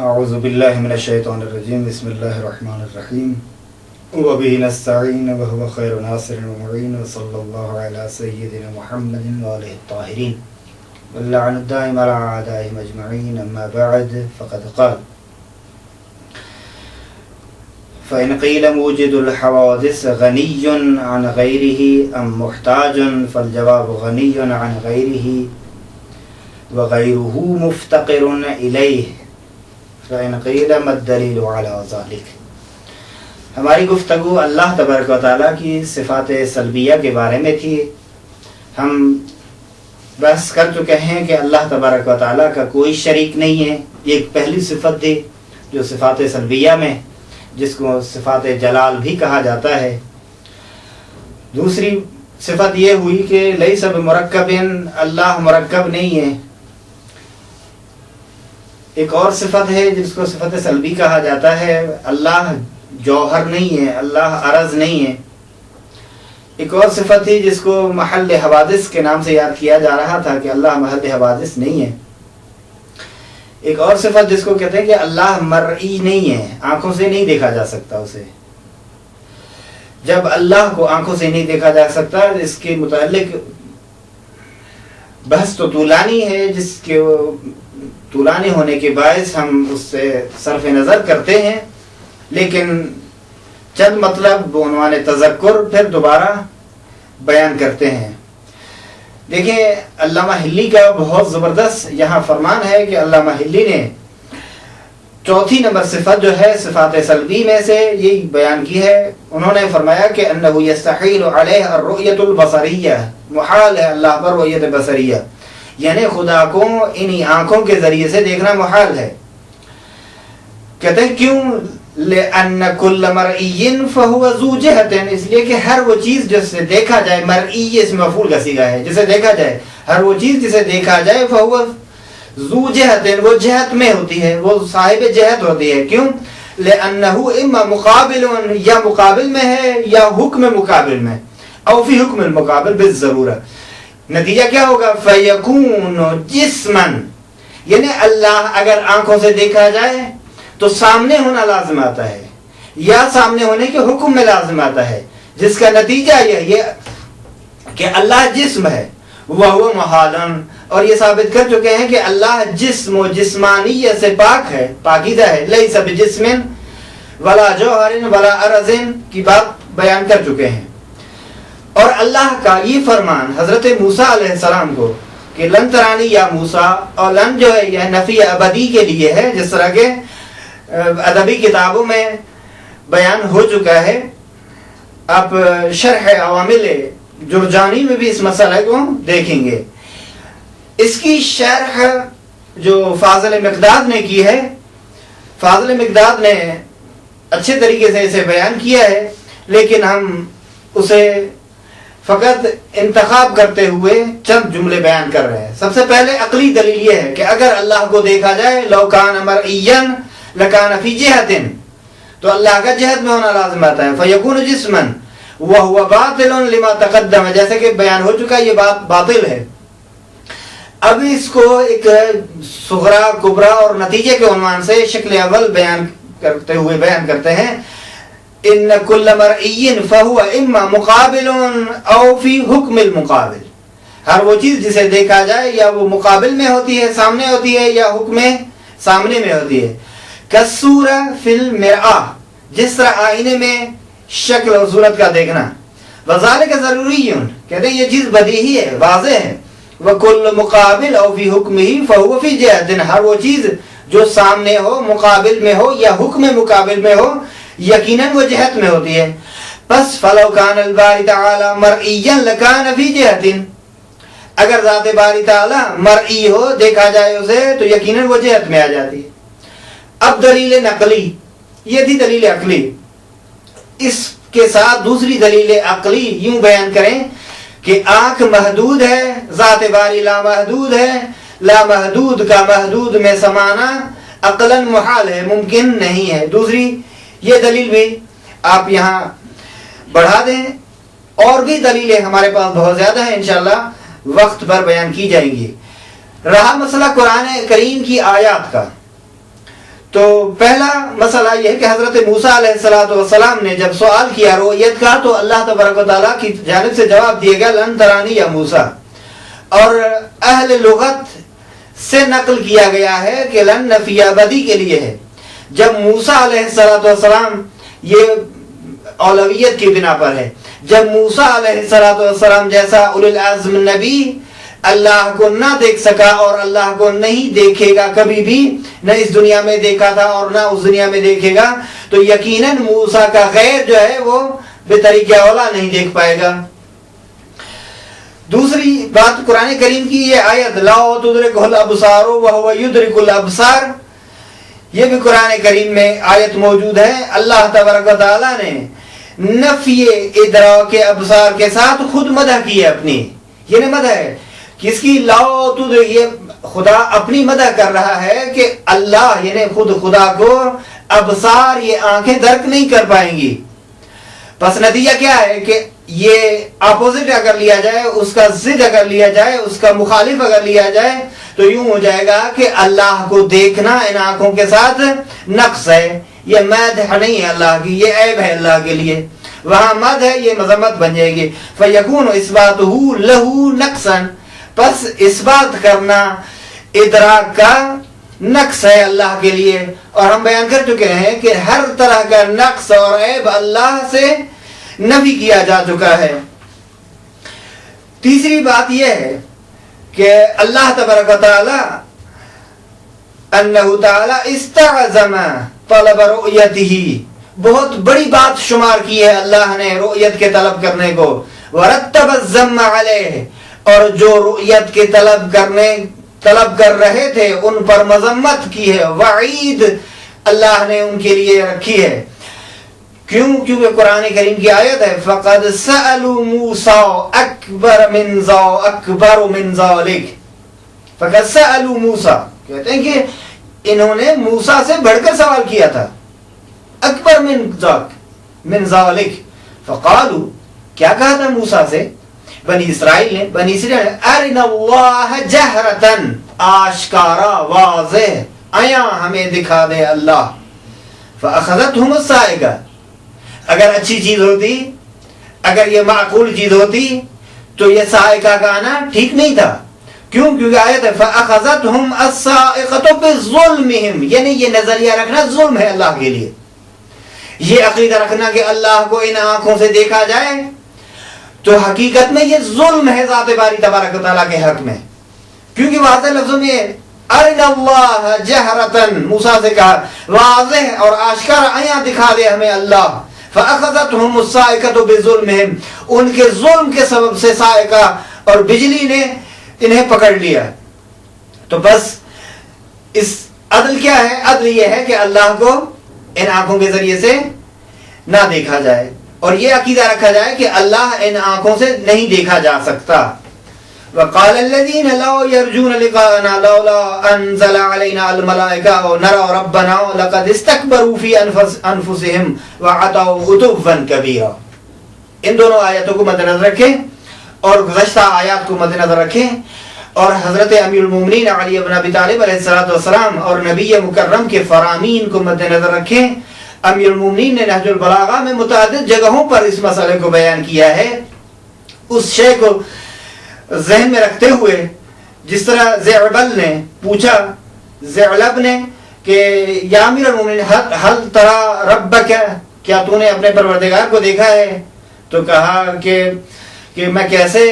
اعوذ باللہ من الشیطان الرجیم بسم اللہ الرحمن الرحیم وبہ نستعین وهو خیر ناصر ومعین وصلی اللہ علی سیدنا محمد وآلہ الطاہرین واللعن الدائم على اعدائهم اجمعین اما بعد فقد قال فإن قيل موجد الحوادث غنی عن غیرہ ام محتاج فالجواب غنی عن غیرہ وغیرہ مفتقر الیہ فإن قیل ما الدلیل علی ذلک۔ ہماری گفتگو اللہ تبارک و تعالیٰ کی صفات سلبیہ کے بارے میں تھی۔ ہم بحث کر چکے ہیں کہ اللہ تبارک و تعالیٰ کا کوئی شریک نہیں ہے، یہ ایک پہلی صفت تھی جو صفات سلبیہ میں، جس کو صفات جلال بھی کہا جاتا ہے۔ دوسری صفت یہ ہوئی کہ لیس بمرکب، اللہ مرکب نہیں ہے۔ ایک اور صفت ہے جس کو صفت سلبی کہا جاتا ہے، اللہ جوہر نہیں ہے، اللہ عرض نہیں ہے۔ ایک اور صفت تھی جس کو محل حوادث کے نام سے یاد کیا جا رہا تھا کہ اللہ محل حوادث نہیں ہے۔ ایک اور صفت جس کو کہتے ہیں کہ اللہ مرئی نہیں ہے، آنکھوں سے نہیں دیکھا جا سکتا اسے۔ جب اللہ کو آنکھوں سے نہیں دیکھا جا سکتا، اس کے متعلق بحث تو طولانی ہے، جس کے طولانی ہونے کے باعث ہم اس سے صرف نظر کرتے ہیں، لیکن چند مطلب بعنوان تذکر پھر دوبارہ بیان کرتے ہیں۔ دیکھیں، علامہ حلی کا بہت زبردست یہاں فرمان ہے کہ علامہ حلی نے چوتھی نمبر صفت جو ہے صفات سلبی میں سے یہی بیان کی ہے۔ انہوں نے فرمایا کہ انہ یستحیل علیہ الرؤیۃ البصریہ، محال ہے اللہ پر رؤیت بصریہ، یعنی خدا کو انہی آنکھوں کے ذریعے سے دیکھنا محال ہے۔ کہتے ہیں کیوں؟ لأن كل مرئی فهو ذو جہة، اس لیے کہ ہر وہ چیز جس سے دیکھا جائے، مرئی اس مفعول کا صیغہ ہے، جسے دیکھا جائے، ہر وہ چیز جسے دیکھا جائے فهو ذو جہة، وہ جہت میں ہوتی ہے، وہ صاحب جہت ہوتی ہے۔ کیوں؟ لأنه اما مقابل، یا مقابل میں ہے یا حکم مقابل میں، او فی حکم المقابل بالضرورہ۔ نتیجہ کیا ہوگا؟ فیکون جسما، یعنی اللہ اگر آنکھوں سے دیکھا جائے تو سامنے ہونا لازم آتا ہے، یا سامنے ہونے کے حکم میں لازم آتا ہے، جس کا نتیجہ یہ کہ اللہ جسم ہے، وہ محالن، اور یہ ثابت کر چکے ہیں کہ اللہ جسم و جسمانیت سے پاک ہے، پاکیزہ ہے۔ لیس بجسم ولا جوہر ولا عرض کی بات بیان کر چکے ہیں۔ اور اللہ کا یہ فرمان حضرت موسیٰ علیہ السلام کو کہ لن ترانی یا موسیٰ، اور لن جو ہے یہ نفی ابدی کے لیے ہے، جس طرح کے ادبی کتابوں میں بیان ہو چکا ہے۔ آپ شرح عوامل جرجانی میں بھی اس مسئلے کو دیکھیں گے۔ اس کی شرح جو فاضل مقداد نے کی ہے، فاضل مقداد نے اچھے طریقے سے اسے بیان کیا ہے، لیکن ہم اسے فقط انتخاب کرتے ہوئے چند جملے بیان کر رہے ہیں۔ سب سے پہلے عقلی دلیل یہ ہے کہ اگر اللہ کو دیکھا جائے، لو کان مرئیا لکان فی جہت، تو اللہ کا جہت میں ہونا لازم آتا ہے۔ فیکون جسما وہو باطل لما تقدم، جیسے کہ بیان ہو چکا یہ بات باطل ہے۔ اب اس کو ایک صغرا، کبرا اور نتیجے کے عنوان سے شکل اول بیان کرتے ہوئے بیان کرتے ہیں۔ ان کل مرئی فہو اما مقابل او فی حکم المقابل، ہر وہ چیز جسے دیکھا جائے یا وہ مقابل میں ہوتی ہے، سامنے ہوتی ہے، یا حکم سامنے میں ہوتی ہے۔ کالصورہ فی المرآہ، جس طرح آئینے میں شکل اور صورت کا دیکھنا۔ وذالک ضروری، کہتے ہیں یہ چیز بدیہی ہے، واضح ہے۔ وکل مقابل او فی حکمہ فہو فی جہت، ہر وہ چیز جو سامنے ہو، مقابل میں ہو یا حکم مقابل میں ہو، یقیناً وہ جہت میں ہوتی ہے۔ پس فلو کان الباری تعالی مرئیا لکان فی جہت، اگر ذات باری تعالی مرئی ہو، دیکھا جائے اسے، تو یقیناً وہ جہت میں آ جاتی ہے۔ اب دلیل نقلی، یہ تھی دلیل عقلی، اس کے ساتھ دوسری دلیل عقلی یوں بیان کریں کہ آنکھ محدود ہے، ذات باری لامحدود ہے، لامحدود کا محدود میں سمانا عقلاً محال ہے، ممکن نہیں ہے۔ دوسری یہ دلیل بھی آپ یہاں بڑھا دیں، اور بھی دلیلیں ہمارے پاس بہت زیادہ ہیں، انشاءاللہ وقت پر بیان کی جائیں گی۔ رہا مسئلہ قرآن کریم کی آیات کا، تو پہلا مسئلہ یہ ہے کہ حضرت موسیٰ علیہ السلام نے جب سوال کیا رؤیت کا تو اللہ تبارک و تعالیٰ کی جانب سے جواب دیا گیا لن ترانی یا موسیٰ، اور اہل لغت سے نقل کیا گیا ہے کہ لن نفی ابدی کے لیے ہے. جب موسیٰ علیہ السلام یہ اولویت کی بنا پر ہے، جب موسیٰ علیہ السلام جیسا اولی العزم نبی اللہ کو نہ دیکھ سکا اور اللہ کو نہیں دیکھے گا کبھی بھی، نہ اس دنیا میں دیکھا تھا اور نہ اس دنیا میں دیکھے گا، تو یقیناً موسیٰ کا غیر جو ہے وہ بطریق اولا نہیں دیکھ پائے گا. دوسری بات قرآن کریم کی یہ آیت لا تدرکہ الابصار وہو یدرک الابصار، یہ بھی قرآن کریم میں آیت موجود ہے. اللہ تبارک و تعالیٰ نے نفی ادراک ابصار کے ساتھ خود مدح کی ہے اپنی. یہ نہیں مدح ہے کس کی؟ لا تدرک، یہ خدا اپنی مدح کر رہا ہے کہ اللہ یعنی خود خدا کو ابصار یہ آنکھیں درک نہیں کر پائیں گی. پس نتیجہ کیا ہے کہ یہ اپوزٹ اگر لیا جائے، اس کا ضد اگر لیا جائے، اس کا مخالف اگر لیا جائے تو یوں ہو جائے گا کہ اللہ کو دیکھنا ان آنکھوں کے ساتھ نقص ہے. یہ مدح نہیں ہے اللہ کی، یہ عیب ہے اللہ کے لیے. وہاں مدح ہے یہ مذمت بن جائے گی. فَيَكُونُ إِثْبَاتُهُ لَهُ نَقْصًا، پس اس بات کرنا ادراک کا نقص ہے اللہ کے لیے. اور ہم بیان کر چکے ہیں کہ ہر طرح کا نقص اور عیب اللہ سے نفی کیا جا چکا ہے. تیسری بات یہ ہے کہ اللہ تبارک و تعالی انہ تعالی استعظم طلب رؤیتہ، بہت بڑی بات شمار کی ہے اللہ نے رؤیت کے طلب کرنے کو. ورتب الذم علیہ، اور جو رؤیت کے طلب کر رہے تھے ان پر مذمت کی ہے، وعید اللہ نے ان کے لیے رکھی ہے. کیوں؟ کیونکہ قرآن کریم کی آیت ہے فَقَدْ سَأَلُوا مُوسَىٰ أَكْبَرُ مِنْ ذَلِكَ. فَقَدْ سَأَلُوا مُوسَىٰ، کہتے ہیں کہ انہوں نے موسیٰ سے بڑھ کر سوال کیا تھا. اکبر من ذالک، فقالوا، کیا کہا تھا موسیٰ سے؟ بنی اسرائیل نے ارنا اللہ جہرتن، آشکارا واضح آیا ہمیں دکھا دے اللہ. فاخذتهم الصاعقہ، اگر اچھی چیز ہوتی، اگر یہ معقول چیز ہوتی تو یہ صاعقہ کا آنا ٹھیک نہیں تھا. کیوں؟ کیونکہ آیت ہے فاخذتهم الصاعقۃ بظلمهم، یعنی یہ نظریہ رکھنا ظلم ہے اللہ کے لیے. یہ عقیدہ رکھنا کہ اللہ کو ان آنکھوں سے دیکھا جائے تو حقیقت میں یہ ظلم ہے ذات باری تبارک و تعالیٰ کے حق میں. کیونکہ واضح لفظوں میں ارنا اللہ جہرتن، موسیٰ سے کہا واضح اور آشکار آیا دکھا دے ہمیں اللہ. فاخذتهم الصاعقۃ بظلمهم، ان کے ظلم کے سبب سے صاعقہ اور بجلی نے انہیں پکڑ لیا. تو بس اس عدل کیا ہے؟ عدل یہ ہے کہ اللہ کو ان آنکھوں کے ذریعے سے نہ دیکھا جائے اور یہ عقیدہ رکھا جائے کہ اللہ ان آنکھوں سے نہیں دیکھا جا سکتا. وقال الذين لا يرجون لقاءنا لولا انزل علينا الملائكة ونرى ربنا لقد استكبروا في انفسهم وعتوا عتوا كبيرا. ان دونوں آیتوں کو مد نظر رکھیں اور گزشتہ آیات کو مد نظر رکھیں اور حضرت امیر المومنین علی بن ابی طالب علیہ السلام اور نبی مکرم کے فرامین کو مد نظر رکھیں. امیر المومنین نے نہج البلاغہ میں متعدد جگہوں پر اس مسئلے کو بیان کیا ہے. اس شے کو ذہن میں رکھتے ہوئے جس طرح زعبل نے پوچھا، زعلب نے کہ یا امیر المومنین حل ترى ربک، کیا تو نے اپنے پروردگار کو دیکھا ہے؟ تو کہا کہ میں کیسے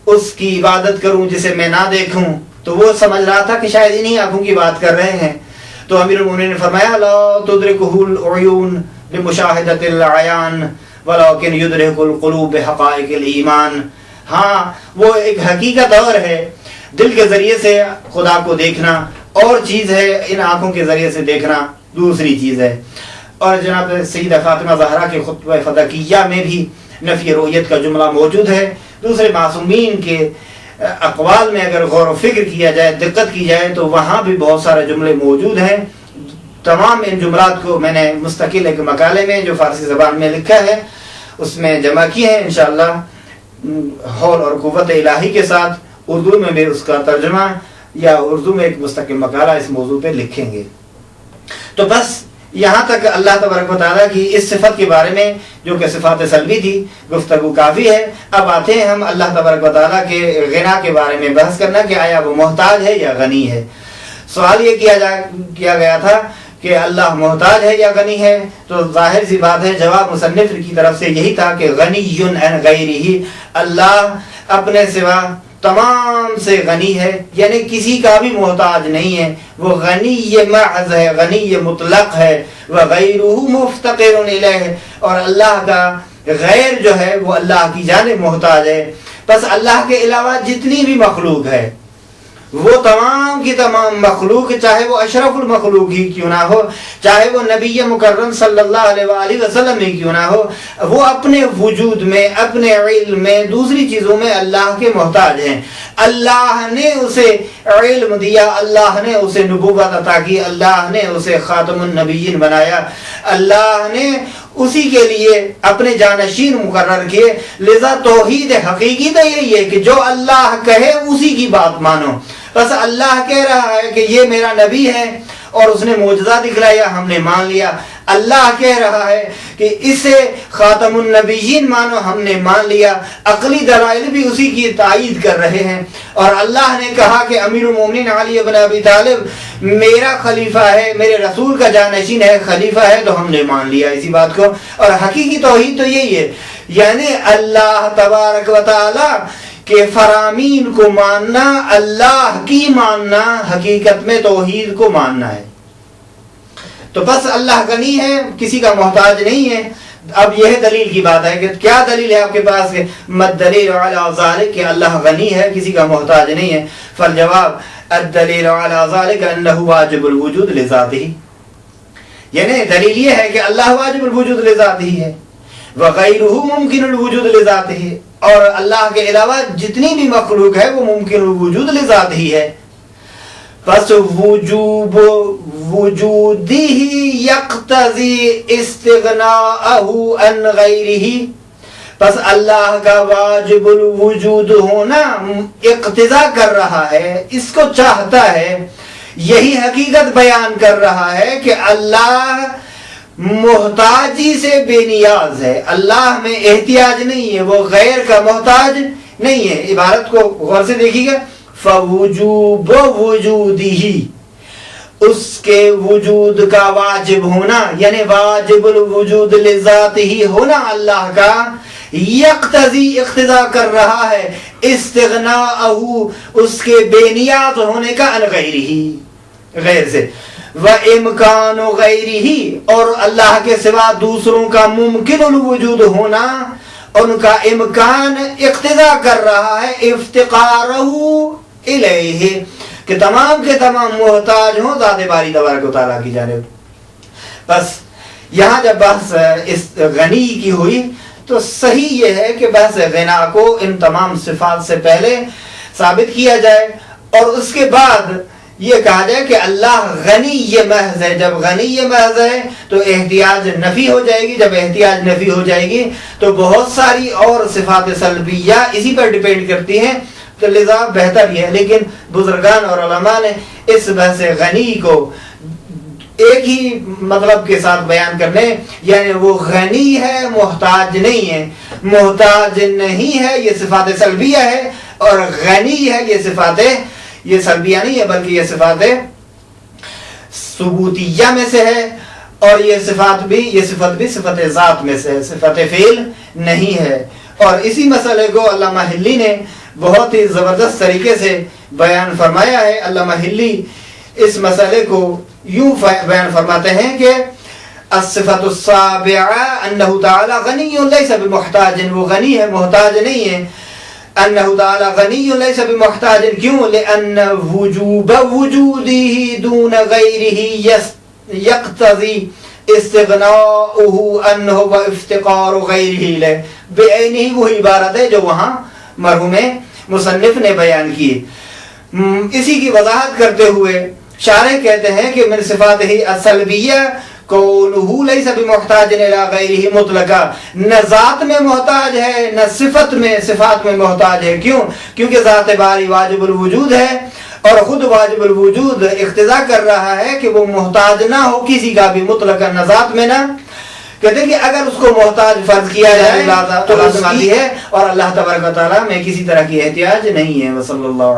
اس کی عبادت کروں جسے میں نہ دیکھوں. تو وہ سمجھ رہا تھا کہ شاید انہی آنکھوں کی بات کر رہے ہیں. تو امیر المومنین نے فرمایا لا تدرکہ العیون بمشاہدۃ العیان ولکن یدرک القلوب بحقائق الایمان. ہاں وہ ایک حقیقت اور ہے، دل کے ذریعے سے خدا کو دیکھنا اور چیز ہے، ان آنکھوں کے ذریعے سے دیکھنا دوسری چیز ہے. اور جناب سیدہ فاطمہ زہرا کے خطبہ فدقیہ میں بھی نفی رؤیت کا جملہ موجود ہے. دوسرے معصومین کے اقوال میں اگر غور و فکر کیا جائے، دقت کی جائے تو وہاں بھی بہت سارے جملے موجود ہیں. تمام ان جملات کو میں نے مستقل ایک مقالے میں جو فارسی زبان میں لکھا ہے اس میں جمع کی ہے. انشاءاللہ حول اور قوت الہی کے ساتھ اردو میں بھی اس کا ترجمہ یا اردو میں ایک مستقل مقالہ اس موضوع پہ لکھیں گے. تو بس یہاں تک اللہ تبارک و تعالیٰ کی اس صفت کے بارے میں جو کہ صفات سلبی تھی گفتگو کافی ہے. اب آتے ہیں ہم اللہ تبارک و تعالیٰ کے غنا کے بارے میں بحث کرنا کہ آیا وہ محتاج ہے یا غنی ہے. سوال یہ کیا گیا تھا کہ اللہ محتاج ہے یا غنی ہے, تو ظاہر سی بات ہے جواب مصنف کی طرف سے یہی تھا کہ غنی عن غیرہ, اللہ اپنے سوا تمام سے غنی ہے, یعنی کسی کا بھی محتاج نہیں ہے. وہ غنی محض ہے, غنی مطلق ہے. وغیرہ مفتقر الیہ, اور اللہ کا غیر جو ہے وہ اللہ کی جانب محتاج ہے. بس اللہ کے علاوہ جتنی بھی مخلوق ہے وہ تمام کی تمام مخلوق, چاہے وہ اشرف المخلوق ہی کیوں نہ ہو, چاہے وہ نبی مکرم صلی اللہ علیہ وآلہ وسلم ہی کیوں نہ ہو, وہ اپنے وجود میں, اپنے علم میں, دوسری چیزوں میں اللہ کے محتاج ہیں. اللہ نے اسے علم دیا, اللہ نے اسے نبوت عطا کی, اللہ نے اسے خاتم النبیین بنایا, اللہ نے اسی کے لیے اپنے جانشین مقرر کیے. لذا توحید حقیقی تو یہی ہے کہ جو اللہ کہے اسی کی بات مانو. بس اللہ کہہ رہا ہے کہ یہ میرا نبی ہے اور اس نے معجزہ دکھلایا, ہم نے مان لیا. اللہ کہہ رہا ہے کہ اسے خاتم النبیین مانو, ہم نے مان لیا. عقلی دلائل بھی اسی کی تائید کر رہے ہیں. اور اللہ نے کہا کہ امیر المومنین علی بن ابی طالب میرا خلیفہ ہے, میرے رسول کا جانشین ہے, خلیفہ ہے, تو ہم نے مان لیا اسی بات کو. اور حقیقی توحید تو یہی ہے, یعنی اللہ تبارک و تعالی کہ فرامین کو ماننا, اللہ کی ماننا, حقیقت میں توحید کو ماننا ہے. تو بس اللہ غنی ہے, کسی کا محتاج نہیں ہے. اب یہ دلیل کی بات ہے کہ کیا دلیل ہے آپ کے پاس کہ مد دلیل علی ذلک کہ اللہ غنی ہے, کسی کا محتاج نہیں ہے. فالجواب الدلیل علی ذلک انہ واجب الوجود لذاتہ, یعنی دلیل یہ ہے کہ اللہ واجب الوجود لذاتہ ہے, وغیرہ ممکن الوجود لذاتہ, اور اللہ کے علاوہ جتنی بھی مخلوق ہے وہ ممکن الوجود لذاتہ ہے. بس وجوب وجودہ یقتضی استغناءہ عن غیرہ, بس اللہ کا واجب الوجود ہونا اقتضا کر رہا ہے, اس کو چاہتا ہے, یہی حقیقت بیان کر رہا ہے کہ اللہ محتاجی سے بے نیاز ہے, اللہ میں احتیاج نہیں ہے, وہ غیر کا محتاج نہیں ہے. عبارت کو غور سے دیکھیے گا, فوجوب وجودہ, اس کے وجود کا واجب ہونا, یعنی واجب الوجود لذات ہی ہونا اللہ کا, یقتضی اقتضا کر رہا ہے, استغناءہ اس کے بے نیاز ہونے کا, عن غیرہ غیر سے, وامکان غیرہ اور اللہ کے سوا دوسروں کا ممکن الوجود ہونا, ان کا امکان اقتضا کر رہا ہے, افتقارہ الیہ کہ تمام کے تمام محتاج ہوں ذات باری تبارک و تعالیٰ کی جانب. بس یہاں جب بحث اس غنی کی ہوئی تو صحیح یہ ہے کہ بحث غنا کو ان تمام صفات سے پہلے ثابت کیا جائے, اور اس کے بعد یہ کہا جائے کہ اللہ غنی یہ محض ہے. جب غنی یہ محض ہے تو احتیاج نفی ہو جائے گی, جب احتیاج نفی ہو جائے گی تو بہت ساری اور صفات سلبیہ اسی پر ڈیپینڈ کرتی ہیں, تو لذا بہتر یہ ہے. لیکن بزرگان اور علماء نے اس بحث غنی کو ایک ہی مطلب کے ساتھ بیان کرنے, یعنی وہ غنی ہے, محتاج نہیں ہے. محتاج نہیں ہے یہ صفات سلبیہ ہے, اور غنی ہے یہ صفات, یہ سلبیہ نہیں ہے بلکہ یہ صفات ثبوتیہ میں سے ہے, اور یہ صفت بھی صفت ذات میں سے ہے, صفت فعل نہیں ہے. اور اسی مسئلے کو علامہ حلی نے بہت ہی زبردست طریقے سے بیان فرمایا ہے. علامہ حلی اس مسئلے کو یوں بیان فرماتے ہیں کہ الصفۃ السابعہ انہ تعالی غنی لیس بمحتاج, وہ غنی ہے محتاج نہیں ہے. انہ تعالی غنی لیس بمحتاج, کیوں؟ لان وجوب وجودہ دون غیرہ یقتضی استغناؤہ عنہ و افتقار غیرہ لہ. بعینہ وہی عبارت ہے جو وہاں مرحوم مصنف نے بیان کی. اسی کی وضاحت کرتے ہوئے شارح کہتے ہیں کہ من صفات ہی السلبیہ کونہ لیس بمحتاج الی غیرہ مطلقا, نہ ذات میں محتاج ہے نہ صفات میں محتاج ہے. کیوں؟ کیونکہ ذات باری واجب الوجود ہے, اور خود واجب الوجود اقتضا کر رہا ہے کہ وہ محتاج نہ ہو کسی کا بھی مطلق نزاعت میں نہ. کہتے ہیں کہ اگر اس کو محتاج فرض کیا جائے تو لازم آتی ہے، اور اللہ تبارک و تعالیٰ میں کسی طرح کی احتیاج نہیں ہے. وصلی اللہ علیہ